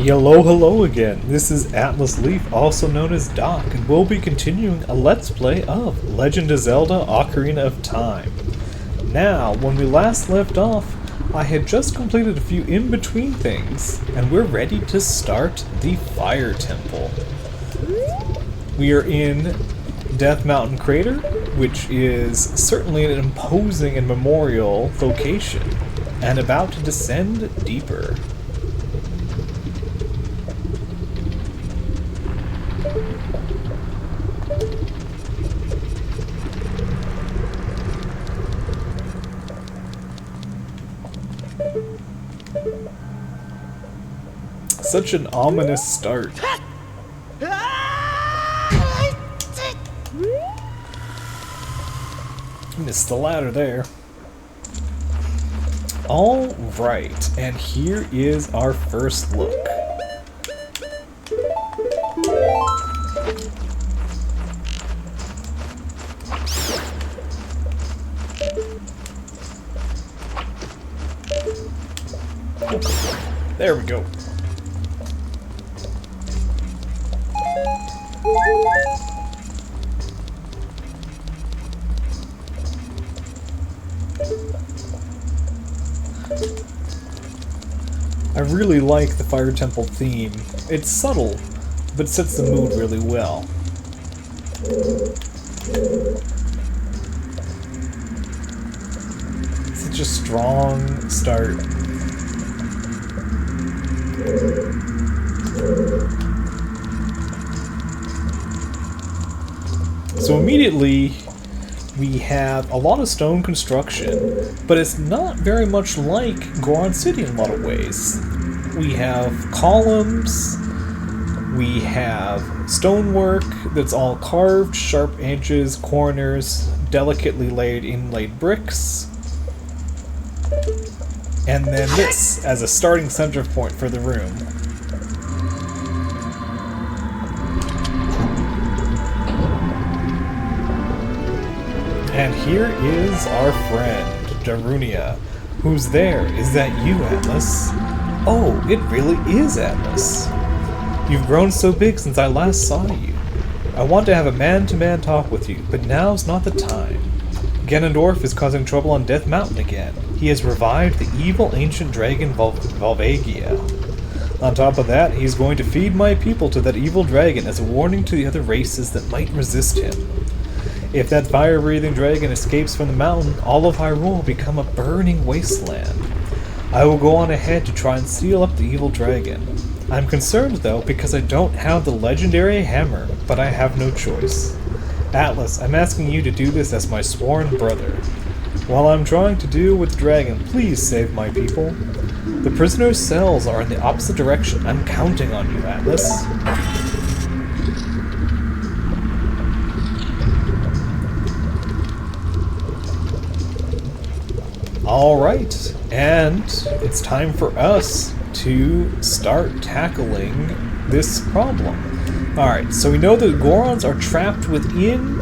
Hello again. This is Atlas Leaf, also known as Doc, and we'll be continuing a Let's Play of Legend of Zelda Ocarina of Time. Now, when we last left off, I had just completed a few in-between things, and we're ready to start the Fire Temple. We are in Death Mountain Crater, which is certainly an imposing and memorial location, and about to descend deeper. Such an ominous start. Missed the ladder there. Alright, and here is our first look. There we go. I really like the Fire Temple theme. It's subtle, but sets the mood really well. Such a strong start. So immediately, we have a lot of stone construction, but it's not very much like Goron City in a lot of ways. We have columns, we have stonework that's all carved, sharp edges, corners, delicately laid inlaid bricks, and then this as a starting center point for the room. And here is our friend, Darunia. Who's there? Is that you, Atlas? Oh, it really is Atlas. You've grown so big since I last saw you. I want to have a man-to-man talk with you, but now's not the time. Ganondorf is causing trouble on Death Mountain again. He has revived the evil ancient dragon Volvagia. On top of that, he's going to feed my people to that evil dragon as a warning to the other races that might resist him. If that fire-breathing dragon escapes from the mountain, all of Hyrule will become a burning wasteland. I will go on ahead to try and seal up the evil dragon. I'm concerned, though, because I don't have the legendary hammer, but I have no choice. Atlas, I'm asking you to do this as my sworn brother. While I'm trying to deal with the dragon, please save my people. The prisoner's cells are in the opposite direction. I'm counting on you, Atlas. Alright, and it's time for us to start tackling this problem. Alright, so we know that Gorons are trapped within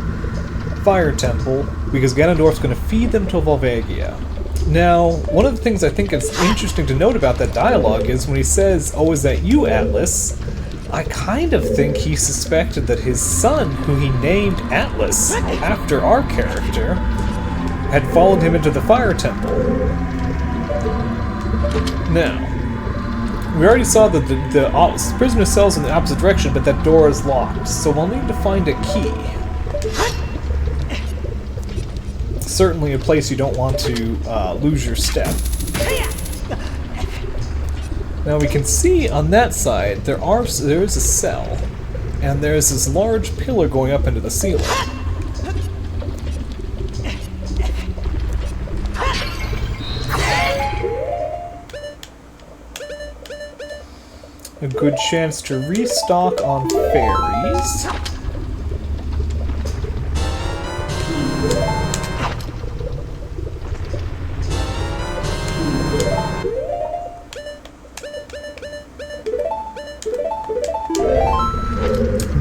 Fire Temple because Ganondorf's going to feed them to Volvagia. Now, one of the things I think is interesting to note about that dialogue is when he says, "Oh, is that you, Atlas?" I kind of think he suspected that his son, who he named Atlas after our character, had followed him into the Fire Temple. Now, we already saw that the prisoner cell's in the opposite direction, but that door is locked, so we'll need to find a key. Certainly a place you don't want to lose your step. Now we can see on that side there is a cell, and there's this large pillar going up into the ceiling. A good chance to restock on fairies.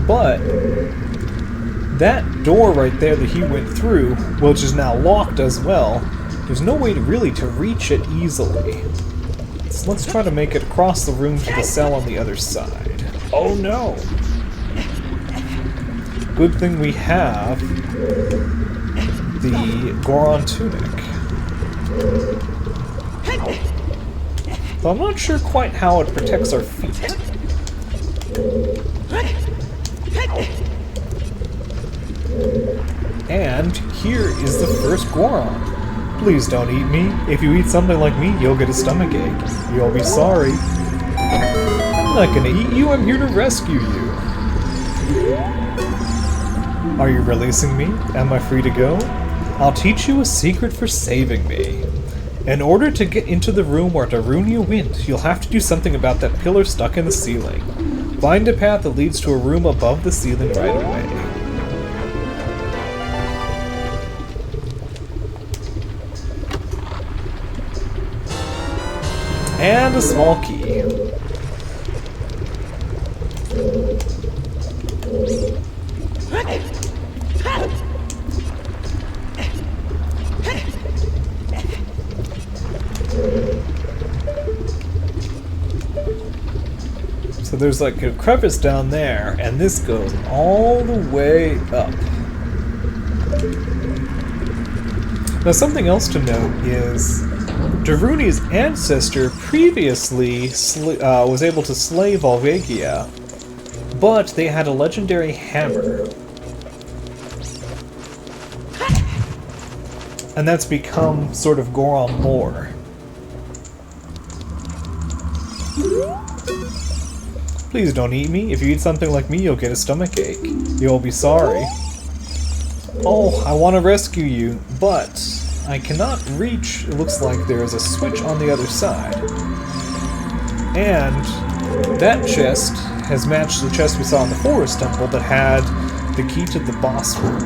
But that door right there that he went through, which is now locked as well, there's no way to really reach it easily. So let's try to make it across the room to the cell on the other side. Oh no! Good thing we have the Goron tunic. Though I'm not sure quite how it protects our feet. And here is the first Goron. Please don't eat me. If you eat something like me, you'll get a stomachache. You'll be sorry. I'm not gonna eat you, I'm here to rescue you. Are you releasing me? Am I free to go? I'll teach you a secret for saving me. In order to get into the room where Darunia went, you'll have to do something about that pillar stuck in the ceiling. Find a path that leads to a room above the ceiling right away. And a small key. So there's like a crevice down there, and this goes all the way up. Now something else to note is Darunia's ancestor previously was able to slay Volvagia, but they had a legendary hammer. And that's become sort of Goron lore. Please don't eat me. If you eat something like me, you'll get a stomachache. You'll be sorry. Oh, I want to rescue you, but I cannot reach. It looks like there is a switch on the other side. And that chest has matched the chest we saw in the Forest Temple that had the key to the boss room.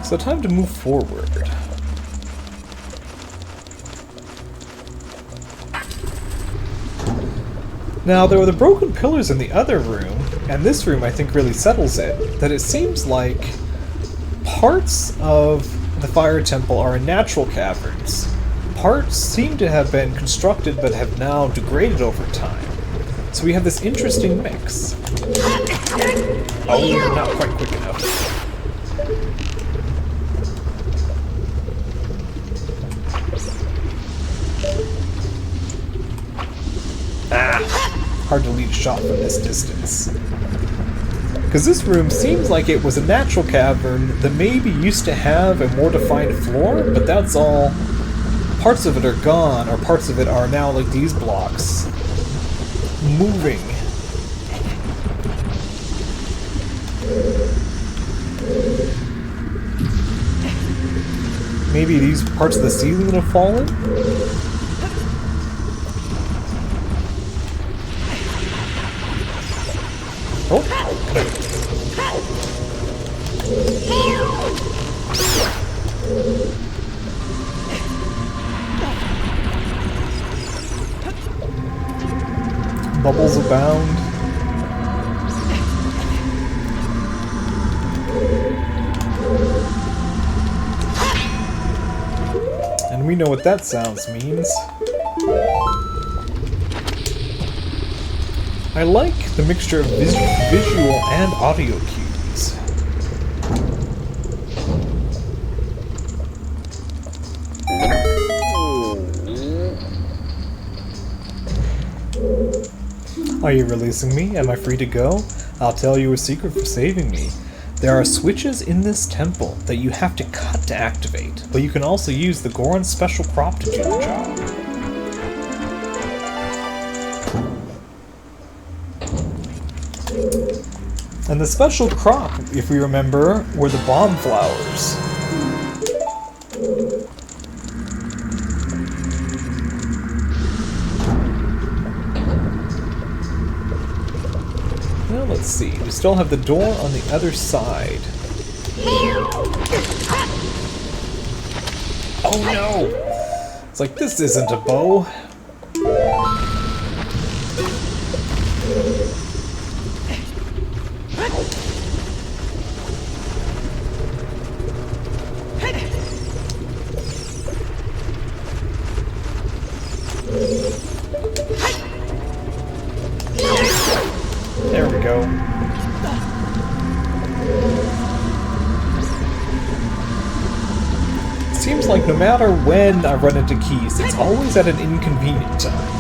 So time to move forward. Now, there were the broken pillars in the other room, and this room I think really settles it, that it seems like parts of the Fire Temple are in natural caverns. Parts seem to have been constructed but have now degraded over time. So we have this interesting mix. Oh, not quite quick enough. Hard to lead a shot from this distance. Because this room seems like it was a natural cavern that maybe used to have a more defined floor, but that's all. Parts of it are gone, or parts of it are now like these blocks. Moving. Maybe these parts of the ceiling have fallen? Oh, bubbles abound. And we know what that sounds means. I like the mixture of visual and audio cues. Are you releasing me? Am I free to go? I'll tell you a secret for saving me. There are switches in this temple that you have to cut to activate, but you can also use the Goron special crop to do the job. And the special crop, if we remember, were the bomb flowers. Now let's see, we still have the door on the other side. Oh no! It's like, this isn't a bow. matter when I run into keys, it's always at an inconvenient time.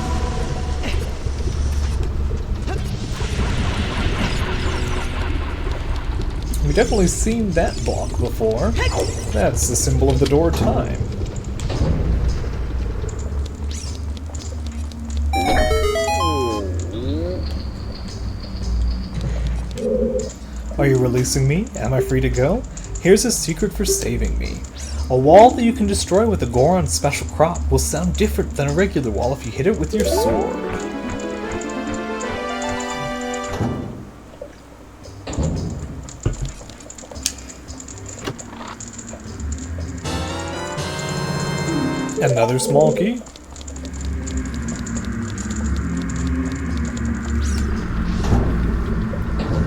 We've definitely seen that block before. That's the symbol of the door time. Are you releasing me? Am I free to go? Here's a secret for saving me. A wall that you can destroy with a Goron's special crop will sound different than a regular wall if you hit it with your sword. Another small key.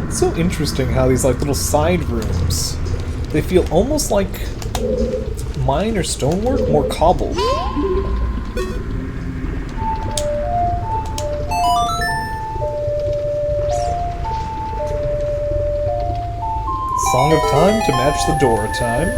It's so interesting how these like little side rooms, they feel almost like mine or stonework, more cobbled. Song of time to match the door time.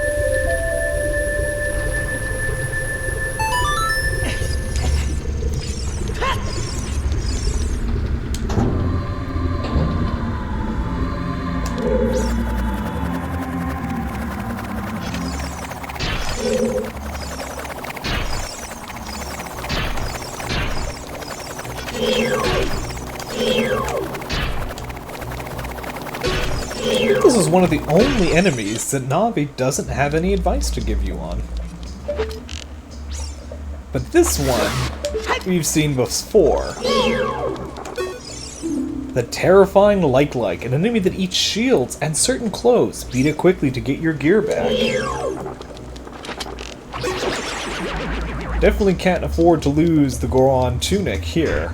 This is one of the only enemies that Navi doesn't have any advice to give you on. But this one, we've seen before. The terrifying like, an enemy that eats shields and certain clothes. Beat it quickly to get your gear back. Definitely can't afford to lose the Goron tunic here.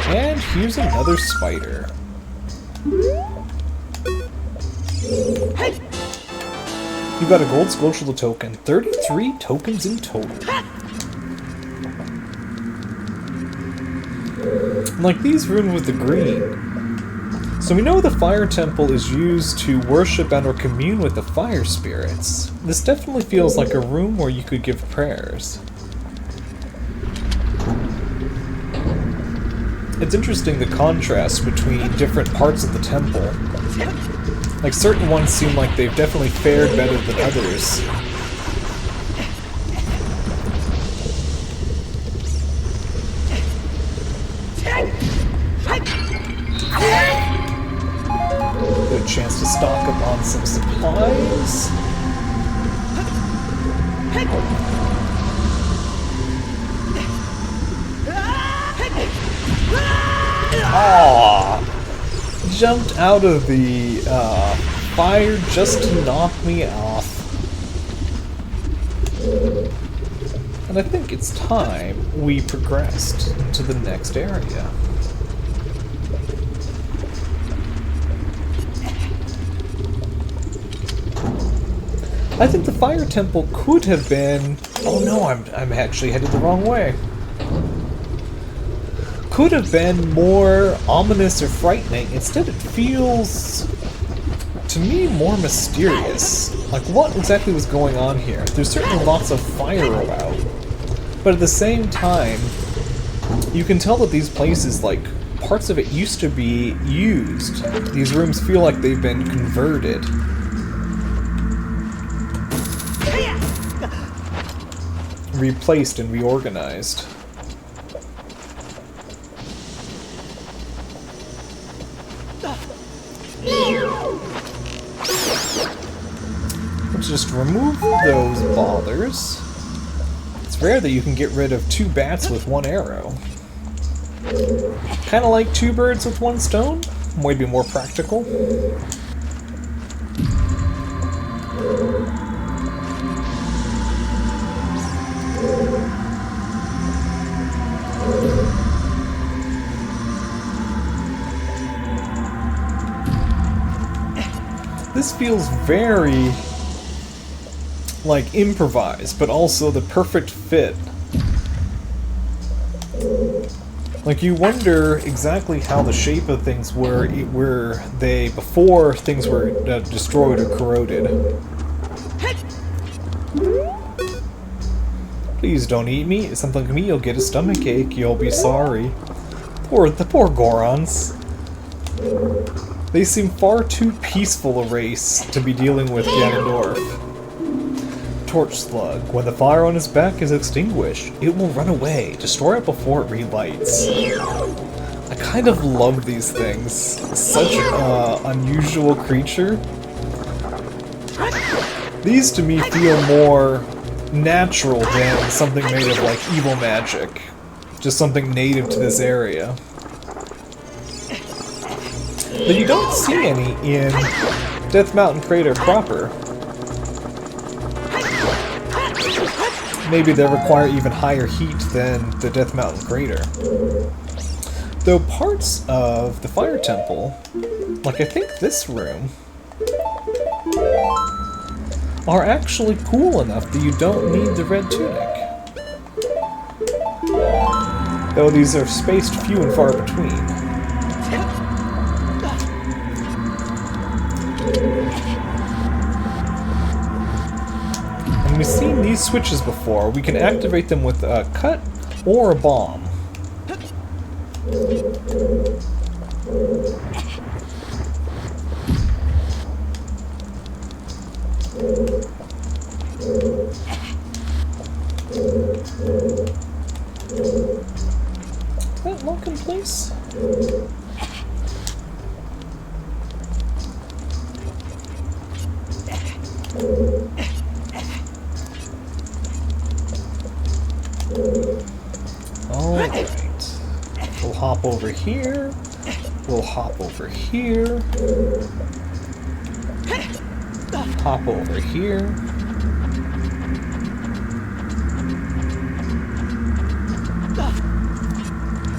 And here's another spider. You got a gold Skullshield token. 33 tokens in total. Like these ruined with the green. So we know the fire temple is used to worship and or commune with the fire spirits. This definitely feels like a room where you could give prayers. It's interesting the contrast between different parts of the temple. Like certain ones seem like they've definitely fared better than others. Good chance to stock up on some supplies. Aww! Jumped out of the fire just to knock me off. And I think it's time we progressed to the next area. I think the fire temple could have been... Oh no, I'm actually headed the wrong way. Could have been more ominous or frightening. Instead, it feels, to me, more mysterious. Like, what exactly was going on here? There's certainly lots of fire about. But at the same time, you can tell that these places, like, parts of it used to be used. These rooms feel like they've been converted. Replaced and reorganized. Let's just remove those bothers. It's rare that you can get rid of 2 bats with 1 arrow. Kinda like 2 birds with 1 stone, maybe more practical. This feels very, like, improvised, but also the perfect fit. Like, you wonder exactly how the shape of things were before things were destroyed or corroded. Please don't eat me. If something like me, you'll get a stomachache. You'll be sorry. The poor Gorons. They seem far too peaceful a race to be dealing with Ganondorf. Torch slug. When the fire on his back is extinguished, it will run away. Destroy it before it relights. I kind of love these things. Such an unusual creature. These to me feel more natural than something made of like evil magic. Just something native to this area. But you don't see any in Death Mountain Crater proper. Maybe they require even higher heat than the Death Mountain Crater. Though parts of the Fire Temple, like I think this room, are actually cool enough that you don't need the red tunic. Though these are spaced few and far between. And we've seen these switches before. We can activate them with a cut or a bomb. Is that lock in place? Alright. We'll hop over here. We'll hop over here. Hop over here.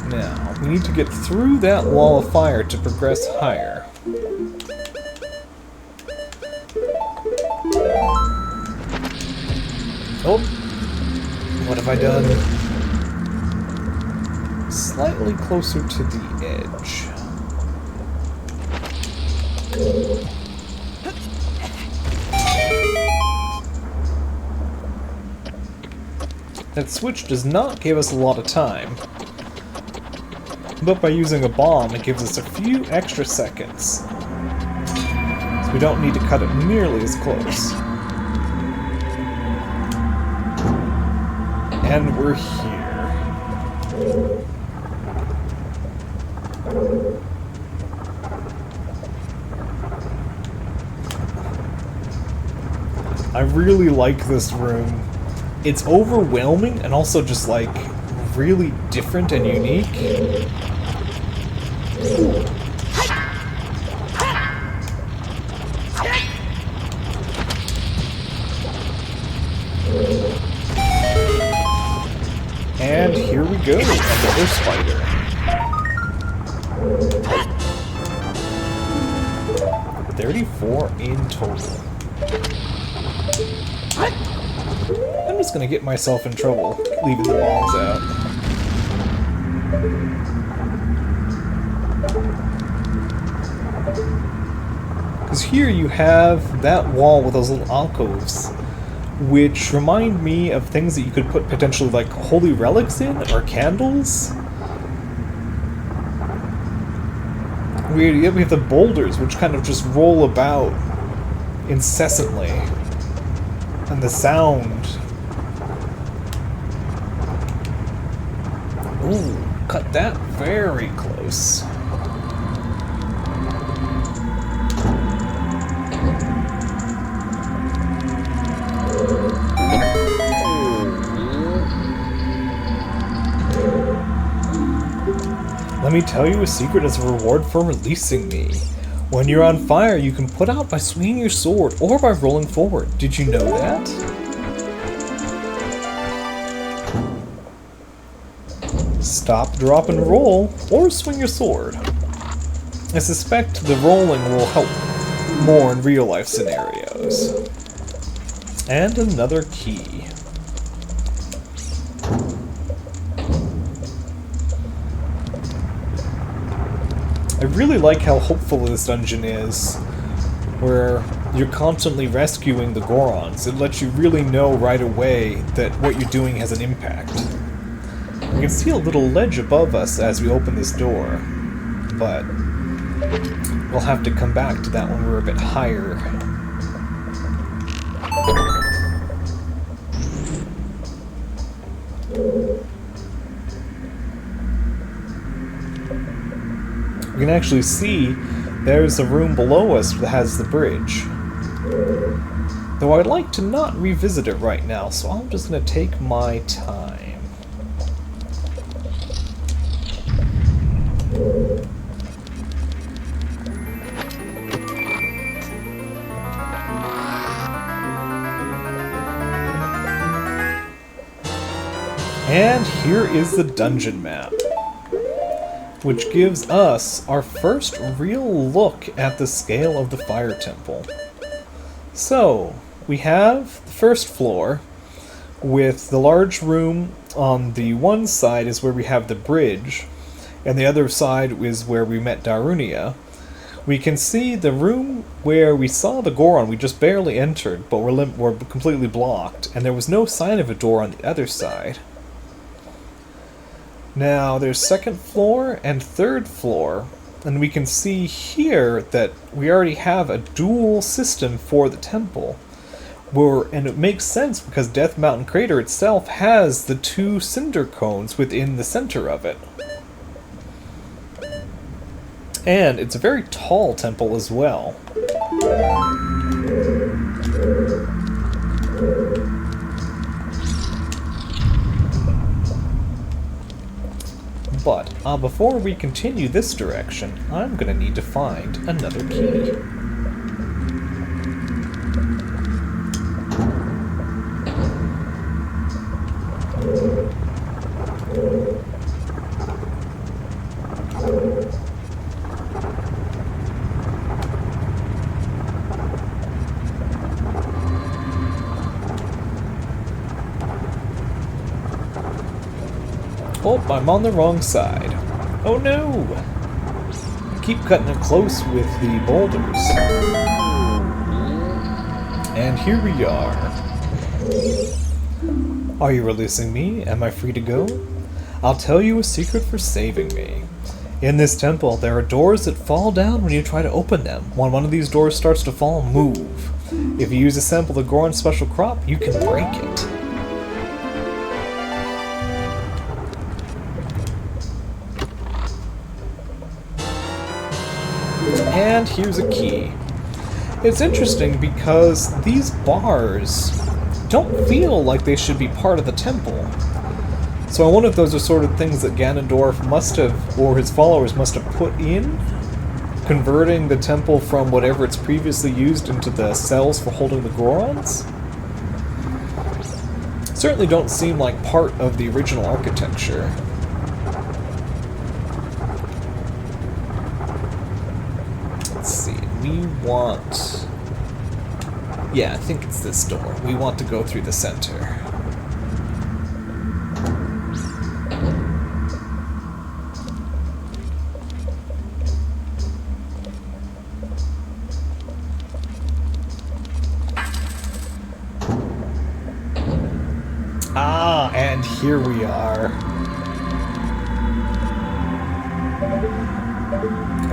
Now, we need to get through that wall of fire to progress higher. Oh! What have I done? Slightly closer to the edge. That switch does not give us a lot of time. But by using a bomb, it gives us a few extra seconds. So we don't need to cut it nearly as close. And we're here. I really like this room. It's overwhelming and also just like really different and unique. And here we go, another spider. $34 in total. I'm just gonna get myself in trouble leaving the bombs out. Because here you have that wall with those little alcoves, which remind me of things that you could put potentially like holy relics in, or candles. We have the boulders, which kind of just roll about incessantly. And the sound. Ooh, cut that very close. Let me tell you a secret as a reward for releasing me. When you're on fire, you can put out by swinging your sword or by rolling forward. Did you know that? Stop, drop, and roll, or swing your sword. I suspect the rolling will help more in real-life scenarios. And another key. I really like how hopeful this dungeon is, where you're constantly rescuing the Gorons. It lets you really know right away that what you're doing has an impact. We can see a little ledge above us as we open this door, but we'll have to come back to that when we're a bit higher. We can actually see there's a room below us that has the bridge. Though I'd like to not revisit it right now, so I'm just going to take my time. And here is the dungeon map, which gives us our first real look at the scale of the Fire Temple. So, we have the first floor, with the large room on the one side is where we have the bridge, and the other side is where we met Darunia. We can see the room where we saw the Goron we just barely entered, but we're completely blocked, and there was no sign of a door on the other side. Now, there's second floor and third floor, and we can see here that we already have a dual system for the temple. And it makes sense because Death Mountain Crater itself has the two cinder cones within the center of it. And it's a very tall temple as well. But before we continue this direction, I'm going to need to find another key. Oh, I'm on the wrong side. Oh no! I keep cutting it close with the boulders. And here we are. Are you releasing me? Am I free to go? I'll tell you a secret for saving me. In this temple, there are doors that fall down when you try to open them. When one of these doors starts to fall, move. If you use a sample of Goron's special crop, you can break it. And here's a key. It's interesting because these bars don't feel like they should be part of the temple. So I wonder if those are sort of things that Ganondorf must have, or his followers must have put in, converting the temple from whatever it's previously used into the cells for holding the Gorons. Certainly don't seem like part of the original architecture. We want... Yeah, I think it's this door. We want to go through the center. Ah, and here we are.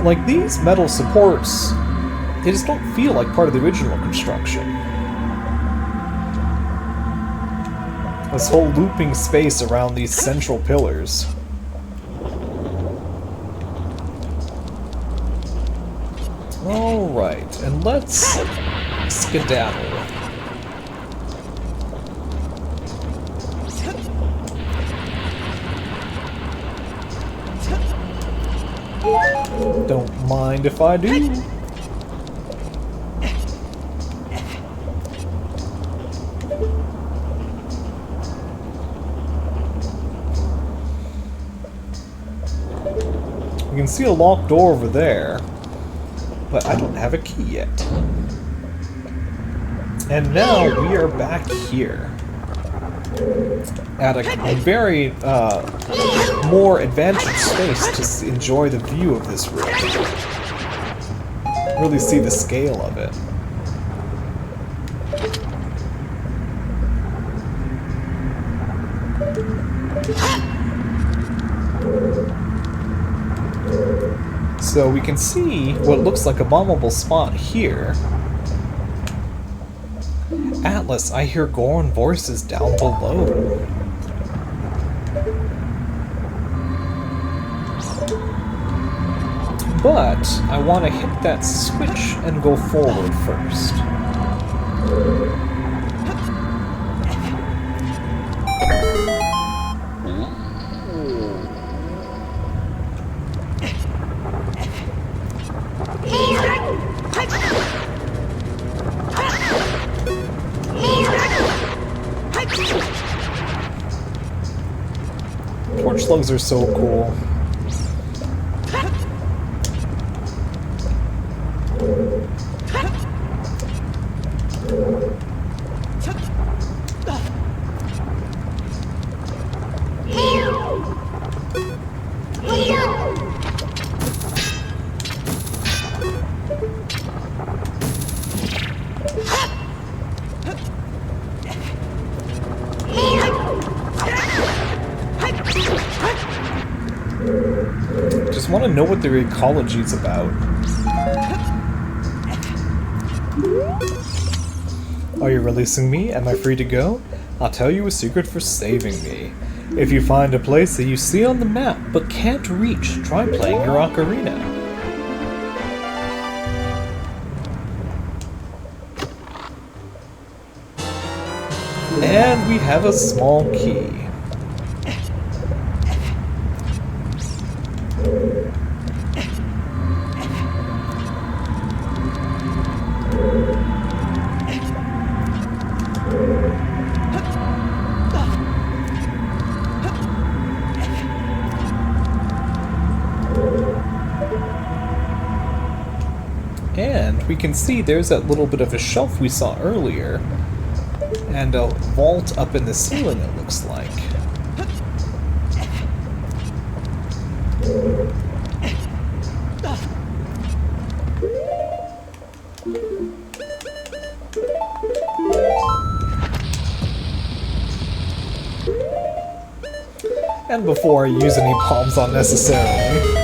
Like, these metal supports, they just don't feel like part of the original construction. This whole looping space around these central pillars. Alright, and let's skedaddle. Don't mind if I do. You can see a locked door over there, but I don't have a key yet. And now we are back here at a very more advantaged space to enjoy the view of this room. Really see the scale of it. So we can see what looks like a bombable spot here. Atlas, I hear Goron voices down below. But I want to hit that switch and go forward first. Torch slugs are so cool. Just want to know what their ecology is about. Are you releasing me? Am I free to go? I'll tell you a secret for saving me. If you find a place that you see on the map but can't reach, try playing your ocarina. And we have a small key. And we can see there's that little bit of a shelf we saw earlier. And a vault up in the ceiling, it looks like. And before I use any bombs unnecessarily.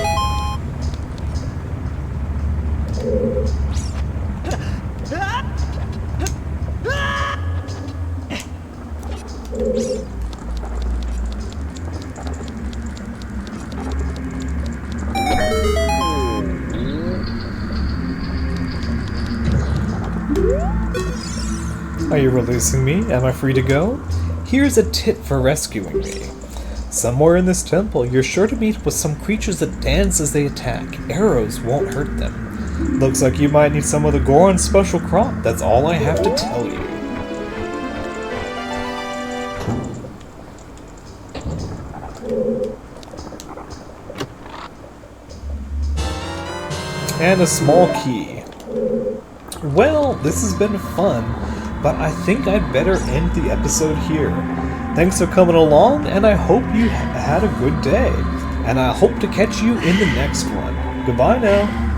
Are you releasing me? Am I free to go? Here's a tip for rescuing me. Somewhere in this temple, you're sure to meet with some creatures that dance as they attack. Arrows won't hurt them. Looks like you might need some of the Goron's special crop. That's all I have to tell you. And a small key. Well, this has been fun, but I think I'd better end the episode here. Thanks for coming along, and I hope you had a good day. And I hope to catch you in the next one. Goodbye now.